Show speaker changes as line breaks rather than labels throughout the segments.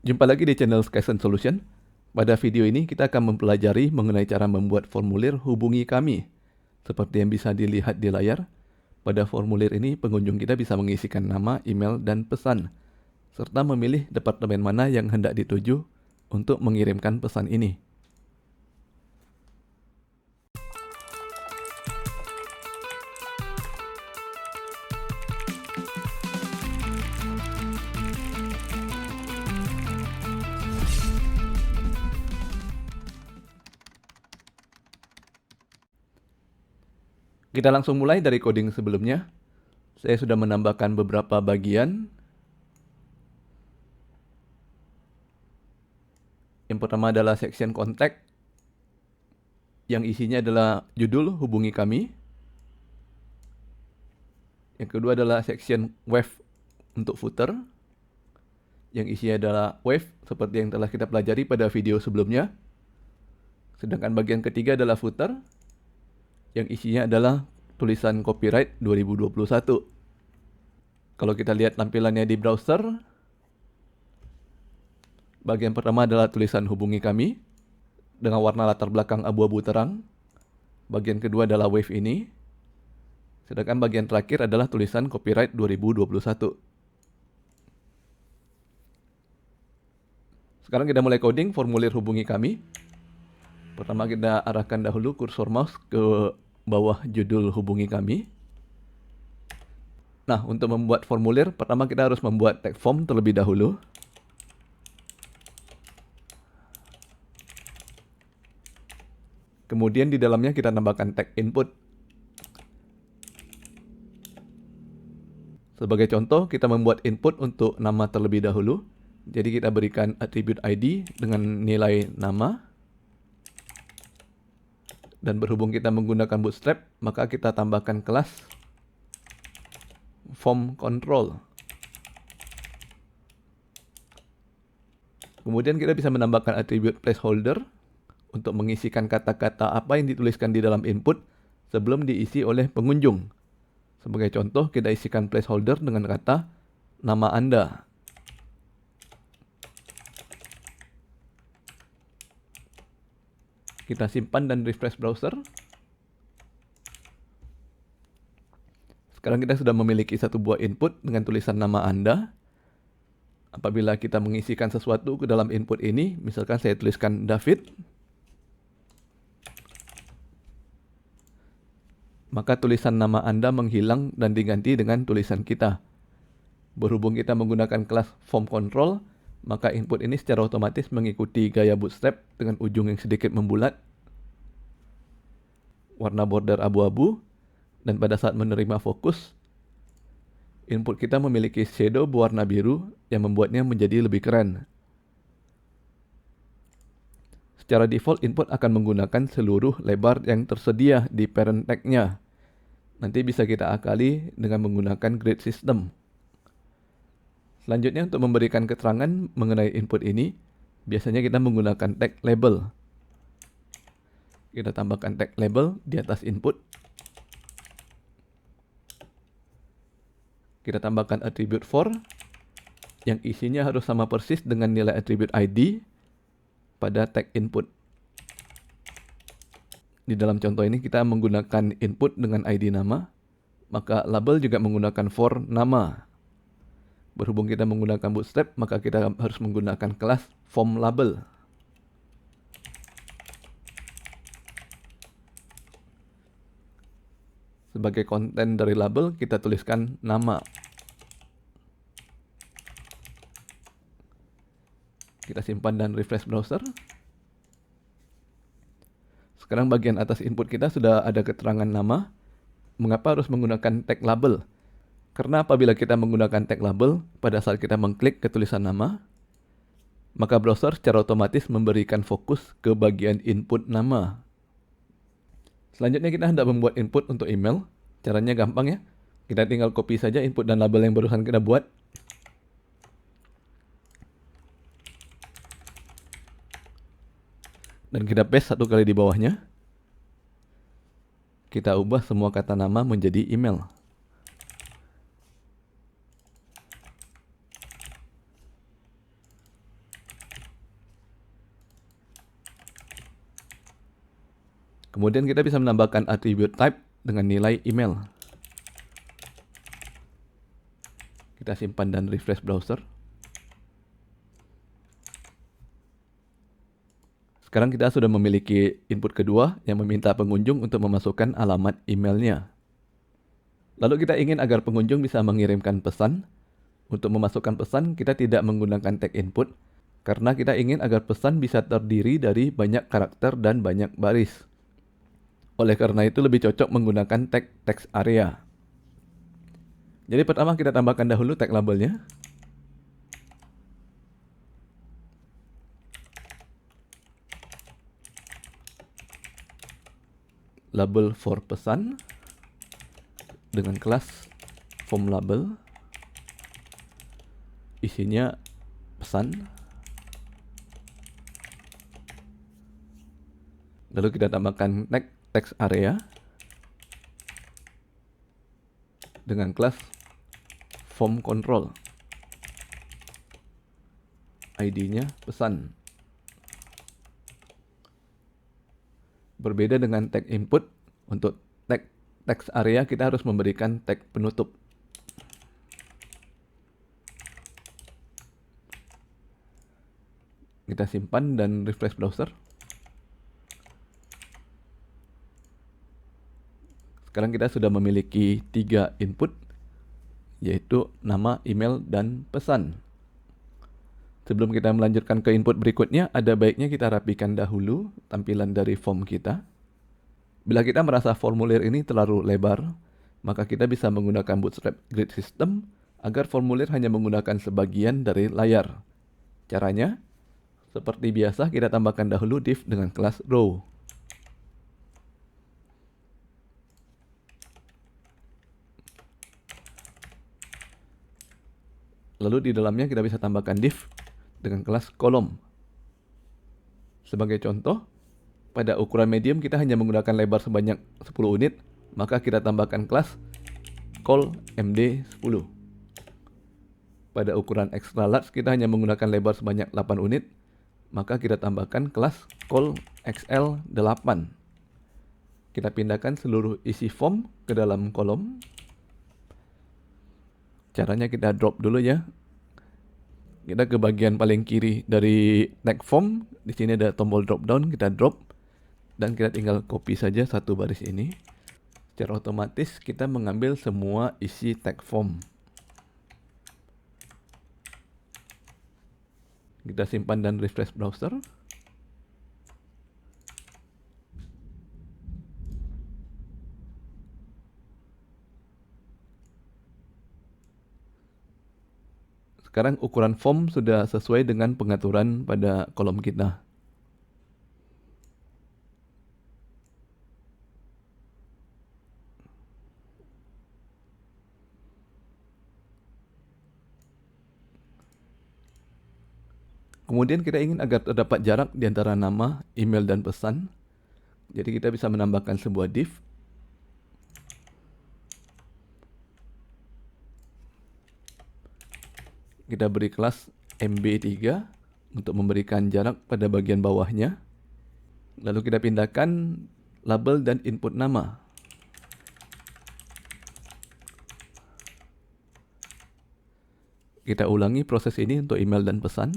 Jumpa lagi di channel Skysen Solution. Pada video ini kita akan mempelajari mengenai cara membuat formulir hubungi kami. Seperti yang bisa dilihat di layar, pada formulir ini pengunjung kita bisa mengisikan nama, email, dan pesan, serta memilih departemen mana yang hendak dituju untuk mengirimkan pesan ini. Kita langsung mulai dari coding sebelumnya. Saya sudah menambahkan beberapa bagian. Yang pertama adalah section contact, yang isinya adalah judul hubungi kami. Yang kedua adalah section wave untuk footer, yang isinya adalah wave seperti yang telah kita pelajari pada video sebelumnya. Sedangkan bagian ketiga adalah footer, yang isinya adalah tulisan copyright 2021. Kalau kita lihat tampilannya di browser, bagian pertama adalah tulisan hubungi kami dengan warna latar belakang abu-abu terang. Bagian kedua adalah wave ini. Sedangkan bagian terakhir adalah tulisan copyright 2021. Sekarang kita mulai coding formulir hubungi kami. Pertama kita arahkan dahulu kursor mouse ke bawah judul hubungi kami. Nah, untuk membuat formulir, pertama kita harus membuat tag form terlebih dahulu. Kemudian di dalamnya kita tambahkan tag input. Sebagai contoh, kita membuat input untuk nama terlebih dahulu. Jadi kita berikan attribute ID dengan nilai nama. Dan berhubung kita menggunakan Bootstrap, maka kita tambahkan kelas form control. Kemudian kita bisa menambahkan atribut placeholder untuk mengisikan kata-kata apa yang dituliskan di dalam input sebelum diisi oleh pengunjung. Sebagai contoh, kita isikan placeholder dengan kata nama Anda. Kita simpan dan refresh browser. Sekarang kita sudah memiliki satu buah input dengan tulisan nama Anda. Apabila kita mengisikan sesuatu ke dalam input ini, misalkan saya tuliskan David, maka tulisan nama Anda menghilang dan diganti dengan tulisan kita. Berhubung kita menggunakan kelas form control, maka input ini secara otomatis mengikuti gaya Bootstrap dengan ujung yang sedikit membulat, warna border abu-abu, dan pada saat menerima fokus, input kita memiliki shadow berwarna biru yang membuatnya menjadi lebih keren. Secara default, input akan menggunakan seluruh lebar yang tersedia di parent tag-nya. Nanti bisa kita akali dengan menggunakan grid system. Selanjutnya, untuk memberikan keterangan mengenai input ini, biasanya kita menggunakan tag label. Kita tambahkan tag label di atas input. Kita tambahkan attribute for, yang isinya harus sama persis dengan nilai attribute ID pada tag input. Di dalam contoh ini kita menggunakan input dengan ID nama, maka label juga menggunakan for nama. Berhubung kita menggunakan Bootstrap, maka kita harus menggunakan kelas form label. Sebagai konten dari label, kita tuliskan nama. Kita simpan dan refresh browser. Sekarang bagian atas input kita sudah ada keterangan nama. Mengapa harus menggunakan tag label? Karena apabila kita menggunakan tag label, pada saat kita mengklik ke tulisan nama, maka browser secara otomatis memberikan fokus ke bagian input nama. Selanjutnya kita hendak membuat input untuk email. Caranya gampang ya. Kita tinggal copy saja input dan label yang barusan kita buat. Dan kita paste satu kali di bawahnya. Kita ubah semua kata nama menjadi email. Kemudian kita bisa menambahkan attribute type dengan nilai email. Kita simpan dan refresh browser. Sekarang kita sudah memiliki input kedua yang meminta pengunjung untuk memasukkan alamat emailnya. Lalu kita ingin agar pengunjung bisa mengirimkan pesan. Untuk memasukkan pesan, kita tidak menggunakan tag input, karena kita ingin agar pesan bisa terdiri dari banyak karakter dan banyak baris. Oleh karena itu lebih cocok menggunakan tag text area. Jadi pertama kita tambahkan dahulu tag labelnya. Label for pesan dengan kelas form label. Isinya pesan. Lalu kita tambahkan tag text area dengan kelas form control. ID-nya pesan. Berbeda dengan tag input, untuk tag text area kita harus memberikan tag penutup. Kita simpan dan refresh browser. Sekarang kita sudah memiliki 3 input, yaitu nama, email, dan pesan. Sebelum kita melanjutkan ke input berikutnya, ada baiknya kita rapikan dahulu tampilan dari form kita. Bila kita merasa formulir ini terlalu lebar, maka kita bisa menggunakan Bootstrap Grid System agar formulir hanya menggunakan sebagian dari layar. Caranya, seperti biasa kita tambahkan dahulu div dengan kelas row. Lalu di dalamnya kita bisa tambahkan div dengan kelas kolom. Sebagai contoh, pada ukuran medium kita hanya menggunakan lebar sebanyak 10 unit, maka kita tambahkan kelas col md10. Pada ukuran extra large kita hanya menggunakan lebar sebanyak 8 unit, maka kita tambahkan kelas col xl8. Kita pindahkan seluruh isi form ke dalam kolom. Caranya kita drop dulu ya. Kita ke bagian paling kiri dari tag form. Di sini ada tombol drop down, kita drop. Dan kita tinggal copy saja satu baris ini. Secara otomatis kita mengambil semua isi tag form. Kita simpan dan refresh browser. Sekarang ukuran form sudah sesuai dengan pengaturan pada kolom kita. Kemudian kita ingin agar terdapat jarak di antara nama, email, dan pesan. Jadi kita bisa menambahkan sebuah div. Kita beri kelas mb3 untuk memberikan jarak pada bagian bawahnya. Lalu kita pindahkan label dan input nama. Kita ulangi proses ini untuk email dan pesan.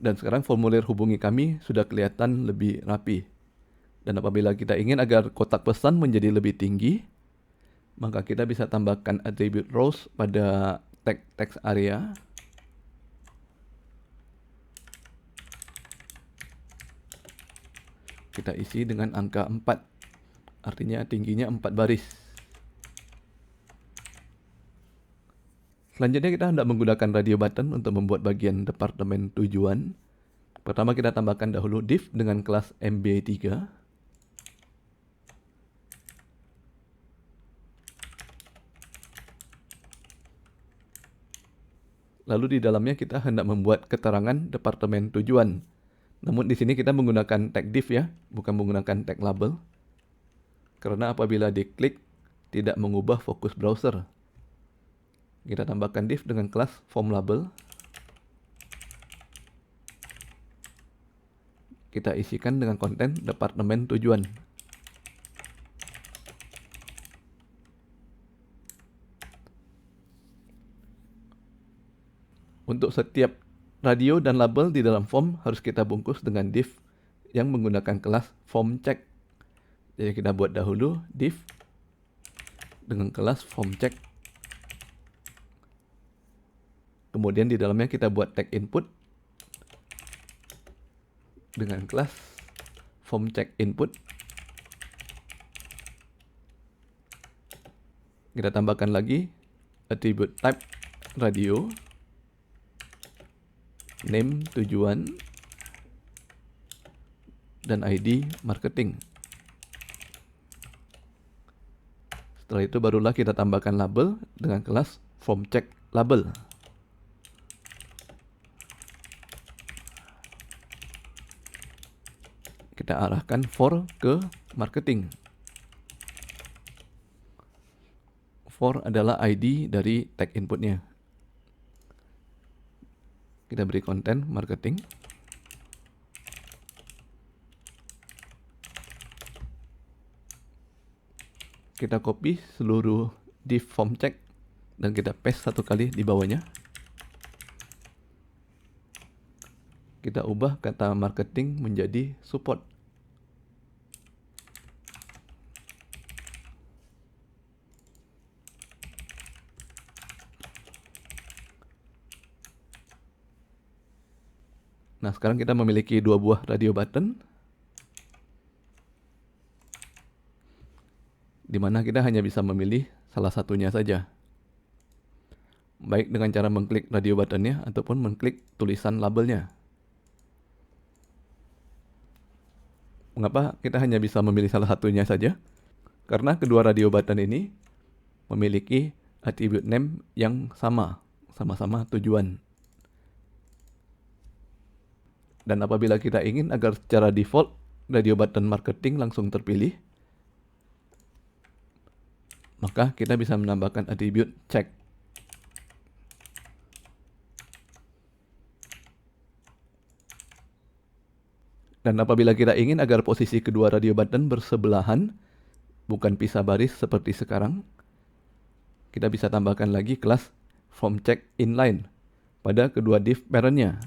Dan sekarang formulir hubungi kami sudah kelihatan lebih rapi. Dan apabila kita ingin agar kotak pesan menjadi lebih tinggi, maka kita bisa tambahkan attribute rows pada tag text area. Kita isi dengan angka 4. Artinya tingginya 4 baris. Selanjutnya kita hendak menggunakan radio button untuk membuat bagian departemen tujuan. Pertama kita tambahkan dahulu div dengan kelas mb3. Lalu di dalamnya kita hendak membuat keterangan departemen tujuan. Namun di sini kita menggunakan tag div ya, bukan menggunakan tag label. Karena apabila diklik tidak mengubah fokus browser. Kita tambahkan div dengan kelas form label. Kita isikan dengan konten departemen tujuan. Untuk setiap radio dan label di dalam form harus kita bungkus dengan div yang menggunakan kelas form check. Jadi kita buat dahulu div dengan kelas form check. Kemudian di dalamnya kita buat tag input dengan kelas form check input. Kita tambahkan lagi attribute type radio, name tujuan, dan ID marketing. Setelah itu barulah kita tambahkan label dengan kelas form check label. Kita arahkan for ke marketing. For adalah ID dari tag inputnya. Kita beri konten marketing. Kita copy seluruh div form check dan kita paste satu kali di bawahnya. Kita ubah kata marketing menjadi support. Nah, sekarang kita memiliki dua buah radio button, di mana kita hanya bisa memilih salah satunya saja. Baik dengan cara mengklik radio buttonnya ataupun mengklik tulisan labelnya. Mengapa kita hanya bisa memilih salah satunya saja? Karena kedua radio button ini memiliki attribute name yang sama-sama tujuan. Dan apabila kita ingin agar secara default radio button marketing langsung terpilih, maka kita bisa menambahkan attribute check. Dan apabila kita ingin agar posisi kedua radio button bersebelahan, bukan pisah baris seperti sekarang, kita bisa tambahkan lagi kelas form check inline pada kedua div parentnya.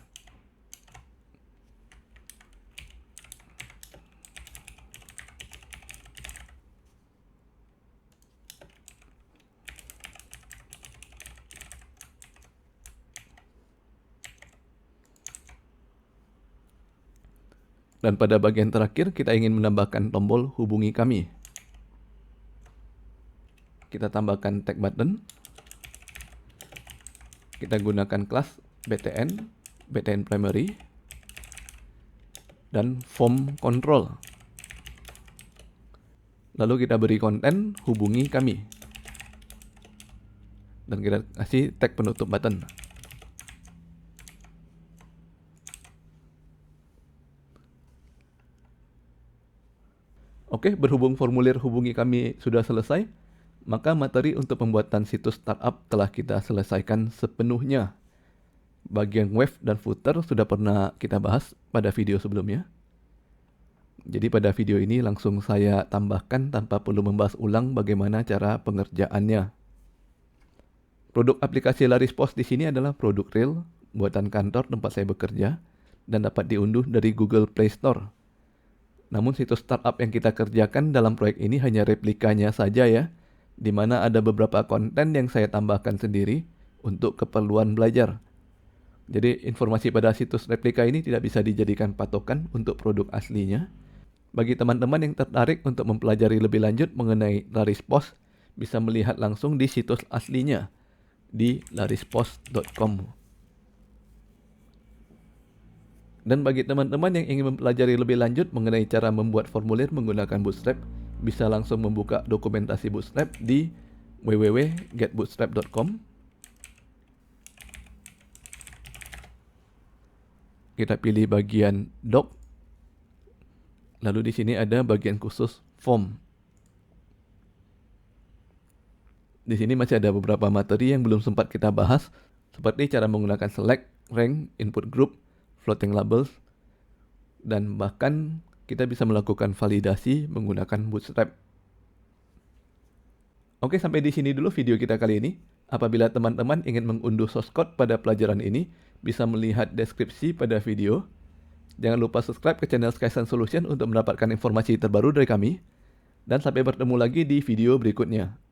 Dan pada bagian terakhir kita ingin menambahkan tombol hubungi kami. Kita tambahkan tag button. Kita gunakan kelas btn primary, dan form control. Lalu kita beri konten hubungi kami. Dan kita kasih tag penutup button. Oke, berhubung formulir hubungi kami sudah selesai, maka materi untuk pembuatan situs startup telah kita selesaikan sepenuhnya. Bagian web dan footer sudah pernah kita bahas pada video sebelumnya. Jadi pada video ini langsung saya tambahkan tanpa perlu membahas ulang bagaimana cara pengerjaannya. Produk aplikasi Laris Pos di sini adalah produk real buatan kantor tempat saya bekerja dan dapat diunduh dari Google Play Store. Namun situs startup yang kita kerjakan dalam proyek ini hanya replikanya saja ya, di mana ada beberapa konten yang saya tambahkan sendiri untuk keperluan belajar. Jadi informasi pada situs replika ini tidak bisa dijadikan patokan untuk produk aslinya. Bagi teman-teman yang tertarik untuk mempelajari lebih lanjut mengenai Laris Pos, bisa melihat langsung di situs aslinya di larispos.com. Dan bagi teman-teman yang ingin mempelajari lebih lanjut mengenai cara membuat formulir menggunakan Bootstrap, bisa langsung membuka dokumentasi Bootstrap di www.getbootstrap.com. kita pilih bagian doc. Lalu di sini ada bagian khusus form. Di sini masih ada beberapa materi yang belum sempat kita bahas, seperti cara menggunakan select, rank, input group, floating labels, dan bahkan kita bisa melakukan validasi menggunakan Bootstrap. Oke, sampai di sini dulu video kita kali ini. Apabila teman-teman ingin mengunduh source code pada pelajaran ini, bisa melihat deskripsi pada video. Jangan lupa subscribe ke channel Skysense Solution untuk mendapatkan informasi terbaru dari kami. Dan sampai bertemu lagi di video berikutnya.